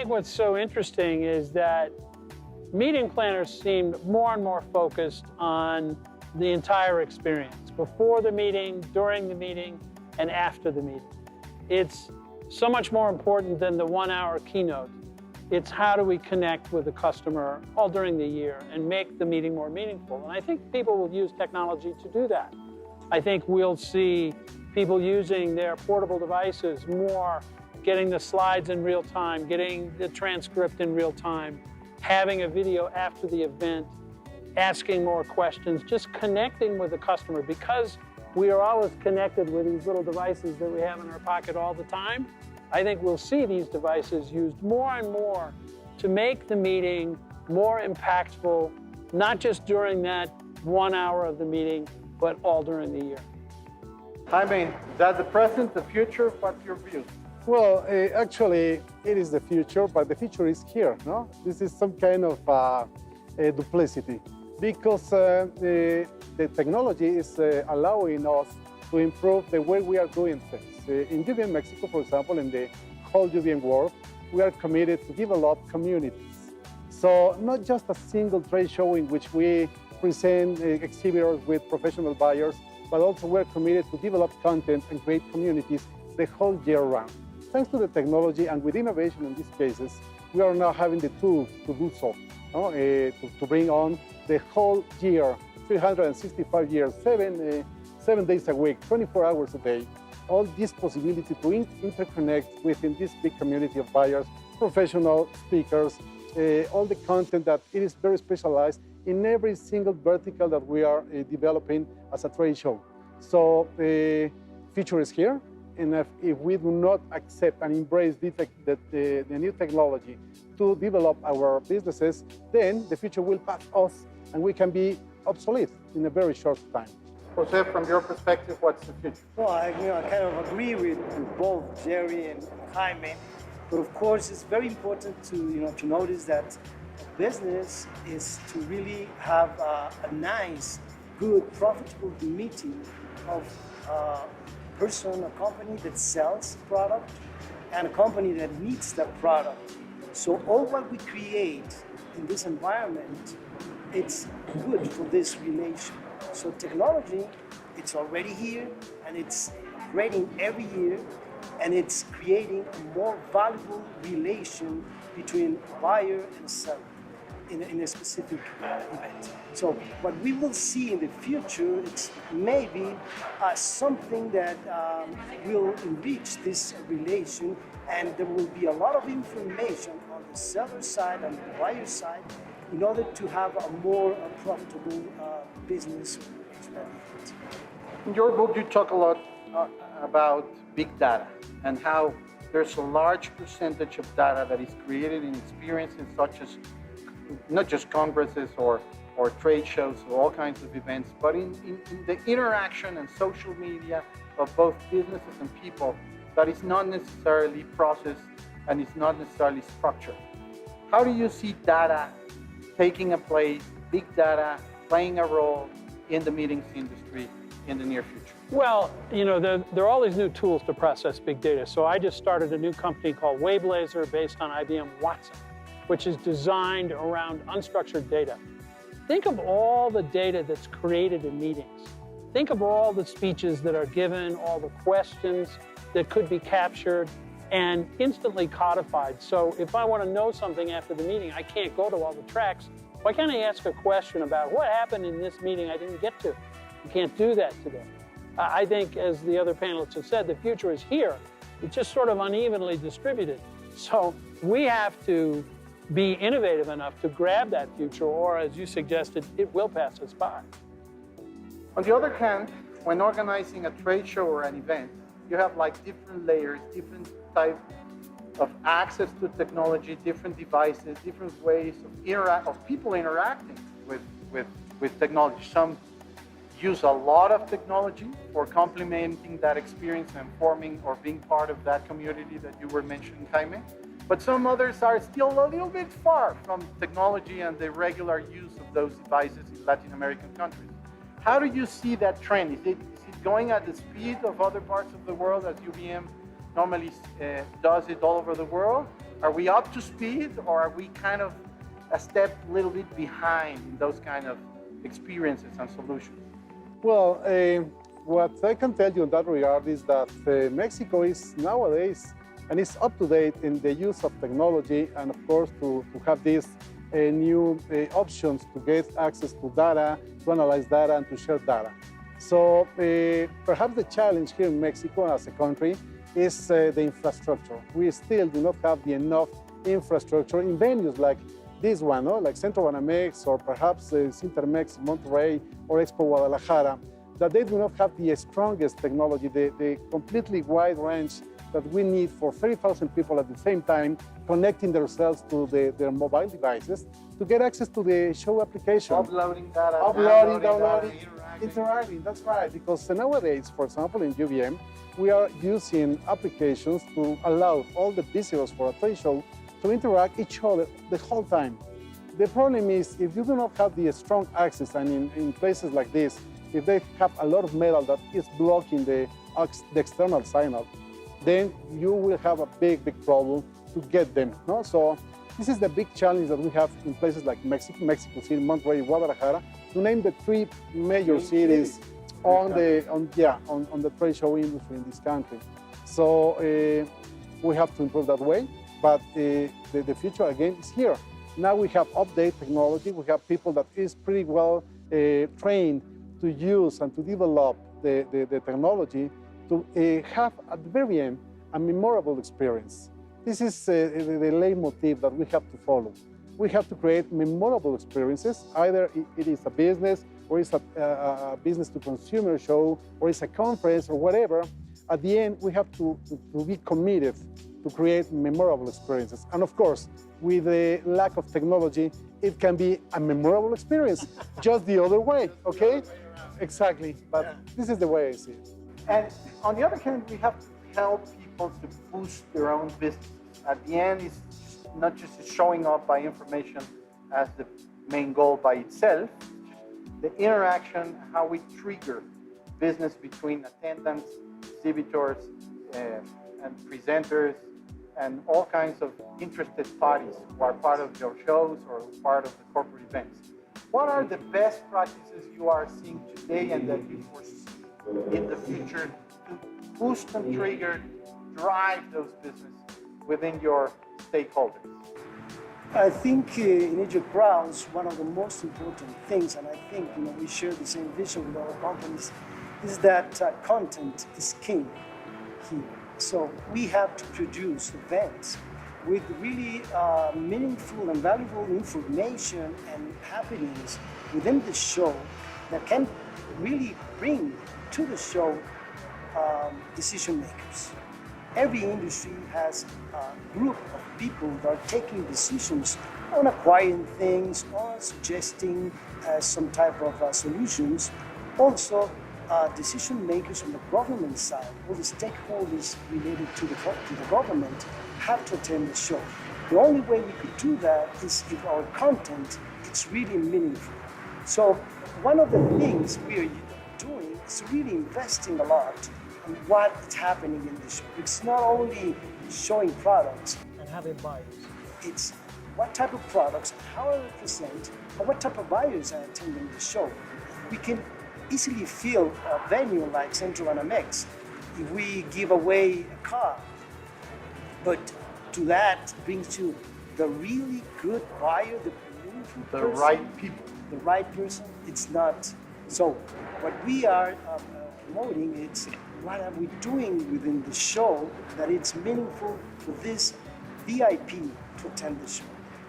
think what's so interesting is that meeting planners seem more and more focused on the entire experience, before the meeting, during the meeting, and after the meeting. It's so much more important than the 1-hour keynote. It's how do we connect with the customer all during the year and make the meeting more meaningful. And I think people will use technology to do that. I think we'll see people using their portable devices more, getting the slides in real time, getting the transcript in real time, having a video after the event, asking more questions, just connecting with the customer. Because we are always connected with these little devices that we have in our pocket all the time, I think we'll see these devices used more and more to make the meeting more impactful, not just during that 1 hour of the meeting, but all during the year. Jaime, is that the present, the future? What's your view? Well, actually, it is the future, but the future is here, no? This is some kind of duplicity, because the technology is allowing us to improve the way we are doing things. In UVM Mexico, for example, in the whole UVM world, we are committed to develop communities. So not just a single trade show in which we present exhibitors with professional buyers, but also we're committed to develop content and create communities the whole year round. Thanks to the technology and with innovation in these cases, we are now having the tools to do so, to bring on the whole year, 365 years, seven days a week, 24 hours a day, all this possibility to interconnect within this big community of buyers, professional speakers, all the content that it is very specialized in every single vertical that we are developing as a trade show. So the future is here, and if we do not accept and embrace the new technology to develop our businesses, then the future will pass us and we can be obsolete in a very short time. Jose, from your perspective, what's the future? Well, I kind of agree with both Jerry and Jaime, but of course it's very important to notice that business is to really have a nice, good, profitable meeting of a person, a company that sells product and a company that needs that product. So all what we create in this environment, it's good for this relation. So technology, it's already here and it's upgrading every year, and it's creating a more valuable relation between a buyer and a seller in a specific event. So what we will see in the future, it's maybe something that will enrich this relation, and there will be a lot of information on the seller side and the buyer side in order to have a more profitable business. In your book, you talk a lot about big data and how there's a large percentage of data that is created in experiences such as not just congresses or trade shows or all kinds of events, but in the interaction and social media of both businesses and people that is not necessarily processed and is not necessarily structured. How do you see data taking a place, big data playing a role in the meetings industry in the near future? Well, there are all these new tools to process big data. So I just started a new company called Wayblazer based on IBM Watson, which is designed around unstructured data. Think of all the data that's created in meetings. Think of all the speeches that are given, all the questions that could be captured and instantly codified. So if I want to know something after the meeting, I can't go to all the tracks. Why can't I ask a question about what happened in this meeting I didn't get to? You can't do that today. I think, as the other panelists have said, the future is here. It's just sort of unevenly distributed. So we have to be innovative enough to grab that future, or as you suggested, it will pass us by. On the other hand, when organizing a trade show or an event, you have like different layers, different type of access to technology, different devices, different ways of people interacting with technology. Some use a lot of technology for complementing that experience and forming or being part of that community that you were mentioning, Jaime. But some others are still a little bit far from technology and the regular use of those devices in Latin American countries. How do you see that trend? Is it going at the speed of other parts of the world as UVM normally does it all over the world? Are we up to speed, or are we kind of a step a little bit behind in those kind of experiences and solutions? Well, what I can tell you in that regard is that Mexico is nowadays and is up to date in the use of technology, and of course to have these new options to get access to data, to analyze data, and to share data. So perhaps the challenge here in Mexico as a country is the infrastructure. We still do not have enough infrastructure in venues like this one, no? Like Centro Banamex, or perhaps Cintermex Monterrey or Expo Guadalajara, that they do not have the strongest technology, the completely wide range that we need for 30,000 people at the same time connecting themselves to their mobile devices to get access to the show application. Uploading data, downloading, interacting, that's right. Because nowadays, for example, in UVM, we are using applications to allow all the visitors for a trade show to interact each other the whole time. The problem is, if you do not have the strong access, and in places like this, if they have a lot of metal that is blocking the external signal, then you will have a big problem to get them. No? So this is the big challenge that we have in places like Mexico City, Monterrey, Guadalajara, to name the three major cities on the trade show industry in this country. So we have to improve that way, but the future again is here. Now we have update technology, we have people that is pretty well trained to use and to develop the technology to have at the very end a memorable experience. This is the leitmotif that we have to follow. We have to create memorable experiences. Either it is a business, or it's a business to consumer show, or it's a conference, or whatever. At the end, we have to be committed to create memorable experiences. And of course, with the lack of technology, it can be a memorable experience, just the other way, okay? Exactly, but this is the way I see it. And on the other hand, we have to help people to boost their own business. At the end, it's not just showing up by information as the main goal by itself, the interaction, how we trigger business between attendants, exhibitors, and presenters, and all kinds of interested parties who are part of your shows or part of the corporate events. What are the best practices you are seeing today and that you foresee in the future to boost and trigger, drive those business within your stakeholders? I think in Egypt Grounds, one of the most important things, and I think we share the same vision with our companies, is that content is king here. So we have to produce events with really meaningful and valuable information and happenings within the show that can really bring to the show decision makers. Every industry has a group of people that are taking decisions on acquiring things or suggesting some type of solutions. Also, decision makers on the government side, all the stakeholders related to the government, have to attend the show. The only way we could do that is if our content is really meaningful. So one of the things we are doing is really investing a lot in what is happening in the show. It's not only showing products and having buyers. It's what type of products, how I represent, and what type of buyers are attending the show. We can easily fill a venue like Centro Banamex if we give away a car. But to that brings you the really good buyer, the meaningful person, The right people. the right person. It's not. So what we are promoting is what are we doing within the show that it's meaningful for this VIP to attend the show.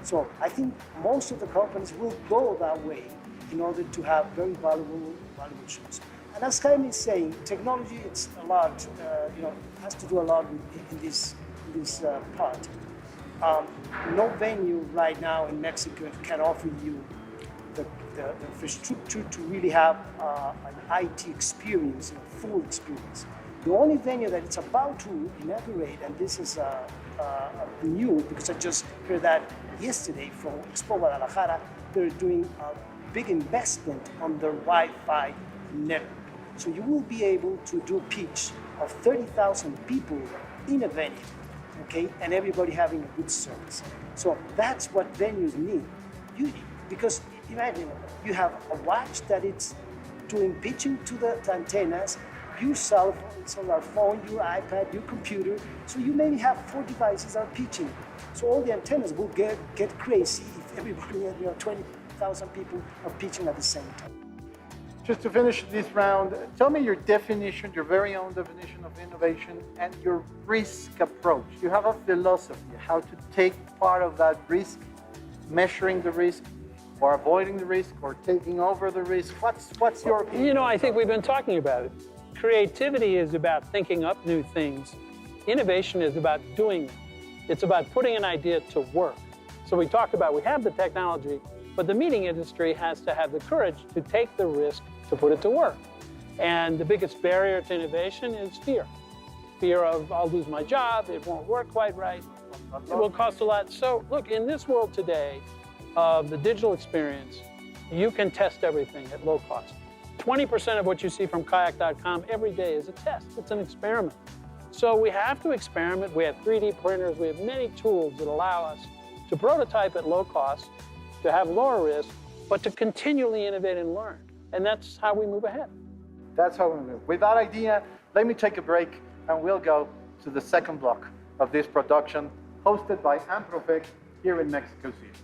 So I think most of the companies will go that way in order to have very valuable shows. And as Jaime is saying, technology, it's a lot, has to do a lot in this part. No venue right now in Mexico can offer you the infrastructure to really have an IT experience, a full experience. The only venue that it's about to inaugurate, and this is new because I just heard that yesterday from Expo Guadalajara, they're doing a big investment on their Wi-Fi network. So you will be able to do pitch of 30,000 people in a venue. okay, and everybody having a good service. So that's what venues need. Because imagine you have a watch that it's doing pitching to the antennas, your cell phone, cellular phone, your iPad, your computer. So you maybe have 4 devices are pitching. So all the antennas will get crazy if everybody, 20,000 people are pitching at the same time. Just to finish this round, tell me your definition, your very own definition of innovation and your risk approach. You have a philosophy, how to take part of that risk, measuring the risk, or avoiding the risk, or taking over the risk. What's your opinion? I think we've been talking about it. Creativity is about thinking up new things. Innovation is about doing them. It's about putting an idea to work. So we talked about we have the technology, but the meeting industry has to have the courage to take the risk to put it to work. And the biggest barrier to innovation is fear. Fear of I'll lose my job, it won't work quite right, it will cost a lot. So look, in this world today of the digital experience, you can test everything at low cost. 20% of what you see from kayak.com every day is a test, it's an experiment. So we have to experiment, we have 3D printers, we have many tools that allow us to prototype at low cost, to have lower risk, but to continually innovate and learn. And that's how we move ahead. That's how we move. With that idea, let me take a break and we'll go to the second block of this production hosted by Amprofec here in Mexico City.